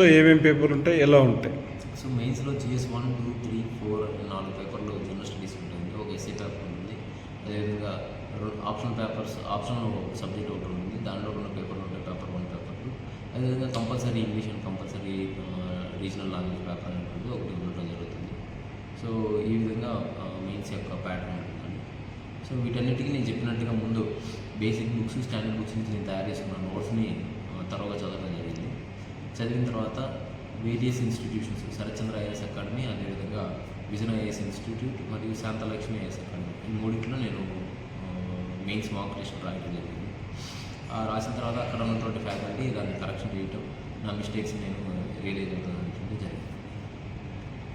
ఏమేమి పేపర్లు ఉంటాయి, ఎలా ఉంటాయి? సో మెయిన్స్లో జిఎస్ 1, 2, 3, 4 అనే 4 పేపర్లు జనరల్ స్టడీస్ ఉంటుంది. ఒక ఎస్ఏ పేపర్ ఉంటుంది. అదేవిధంగా ఆప్షనల్ సబ్జెక్ట్ ఒకటి ఉంటుంది. దాంట్లో ఉన్న పేపర్లు ఉంటాయి, పేపర్ 1, పేపర్ 2. అదేవిధంగా compulsory English and compulsory regional language paper అనేటువంటి ఒకటి ఉండటం జరుగుతుంది. సో ఈ విధంగా మెయిన్స్ యొక్క ప్యాటర్న్ ఉంటుందండి. సో వీటన్నిటికీ నేను చెప్పినట్టుగా ముందు బేసిక్ బుక్స్, స్టాండర్డ్ బుక్స్ నుంచి నేను తయారు చేసుకున్న నోట్స్ని త్వరగా చదవడం జరిగింది. చదివిన తర్వాత various institutions, Sarathchandra IAS academy, అదేవిధంగా విజన్ ఐఏఎస్ ఇన్స్టిట్యూట్ మరియు శాంతలక్ష్మి ఐఏఎస్ అకాడమీ, ఈ మూడింటిలో నేను మెయిన్స్ మాక్ టెస్ట్ రాయడం జరిగింది. రాసిన తర్వాత అక్కడ ఉన్నటువంటి ఫ్యాకల్టీ దాన్ని కరెక్షన్ చేయటం, నా మిస్టేక్స్ నేను రియలైజ్ అవుతున్నటువంటి జరిగింది.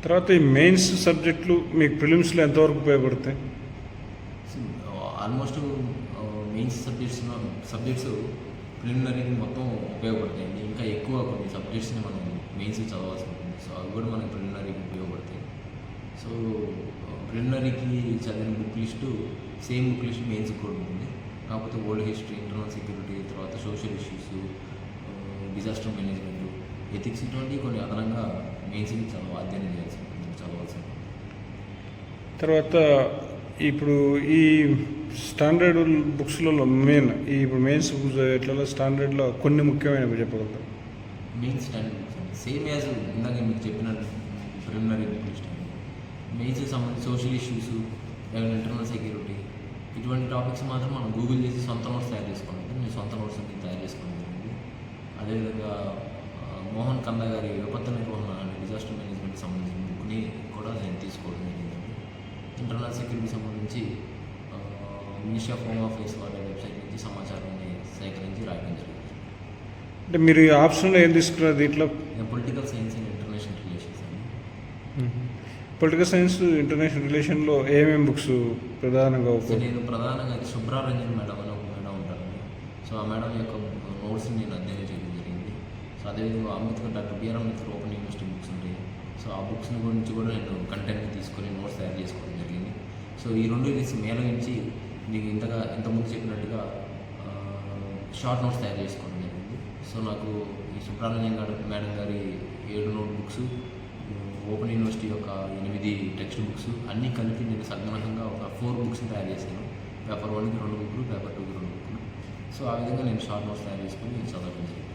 తర్వాత ఈ మెయిన్స్ సబ్జెక్టులు మీకు ప్రిలిమ్స్లో ఎంతవరకు ఉపయోగపడతాయి? ఆల్మోస్ట్ మెయిన్స్ సబ్జెక్ట్స్ ప్రిలిమినరీకి మొత్తం ఉపయోగపడతాయండి. ఇంకా ఎక్కువ కొన్ని సబ్జెక్ట్స్ని మనం మెయిన్స్కి చదవాల్సి ఉంటుంది. సో అవి కూడా మనకి ప్రిలిమినరీకి ఉపయోగపడతాయి. సో ప్రిలిమినరీకి చదివిన book list same book list మెయిన్స్కి కూడా ఉంటుంది. కాకపోతే వరల్డ్ హిస్టరీ, ఇంటర్నల్ సెక్యూరిటీ, తర్వాత social issues, disaster management, ethics, ఇటువంటి కొన్ని అదనంగా మెయిన్స్కి అధ్యయనం చదవాల్సి ఉంటుంది. తర్వాత ఇప్పుడు ఈ స్టాండర్డ్ బుక్స్లలో ఇప్పుడు మెయిన్స్ బుక్స్ ఎట్లా స్టాండర్డ్లో కొన్ని ముఖ్యమైనవి చెప్పగలుగుతాం? మెయిన్స్ స్టాండర్డ్ బుక్స్ అండి, సేమ్ యాజ్ ఇందాక మీకు చెప్పిన ప్రిలిమినరీ బుక్ లిస్ట్ అండి. మెయిన్స్కి సంబంధించి సోషల్ ఇష్యూస్, ఇంటర్నల్ సెక్యూరిటీ, ఇటువంటి టాపిక్స్ మాత్రం మనం గూగుల్ చేసి సొంత నోట్స్ తయారు చేసుకోండి. నేను సొంత నోట్స్ అన్ని తయారు చేసుకోవడం జరిగింది. అదేవిధంగా మోహన్ కందా గారి విపత్తు నిర్వహణ అండ్ డిజాస్టర్ మేనేజ్మెంట్కి సంబంధించిన బుక్ని కూడా నేను తీసుకోవడం జరిగిందండి. ఇంటర్నల్ సెక్యూరిటీకి సంబంధించి మినిస్ట్రీ ఆఫ్ హోమ్ అఫేర్స్ వారి వెబ్సైట్ నుంచి సమాచారాన్ని సేకరించి రాయడం జరిగింది. అంటే మీరు ఈ ఆప్షన్లో ఏం తీసుకున్నారు దీంట్లో? Political science and international relations అండి. పొలిటికల్ సైన్స్, ఇంటర్నేషనల్ రిలేషన్లో ఏమేమి బుక్స్ ప్రధానంగా? నేను ప్రధానంగా శుభ్రారంజన్ మేడం అని ఒక మేడం ఉంటారండి. సో ఆ మేడం యొక్క నోట్స్ని నేను అధ్యయనం చేయడం జరిగింది. సో అదేవిధంగా doctor BR Ambedkar open university books ఉంటాయి. సో ఆ బుక్స్ని గురించి కూడా నేను కంటెంట్ని తీసుకొని నోట్స్ తయారు చేసుకోవడం జరిగింది. సో ఈ రెండు మేళవించి మీకు ఇంతకుముందు చెప్పినట్టుగా షార్ట్ నోట్స్ తయారు చేసుకోవడం జరిగింది. సో నాకు ఈ సుబ్రహ్మణ్యం మేడం గారి 7 నోట్ బుక్స్, ఓపెన్ యూనివర్సిటీ యొక్క 8 టెక్స్ట్ బుక్స్ అన్నీ కలిపి నేను సగమనంగా ఒక 4 బుక్స్ని తయారు చేశాను. పేపర్ 1కి 2 బుక్లు, పేపర్ 2కి 2 బుక్లు. సో ఆ విధంగా నేను షార్ట్ నోట్స్ తయారు చేసుకొని చదవడం జరిగింది.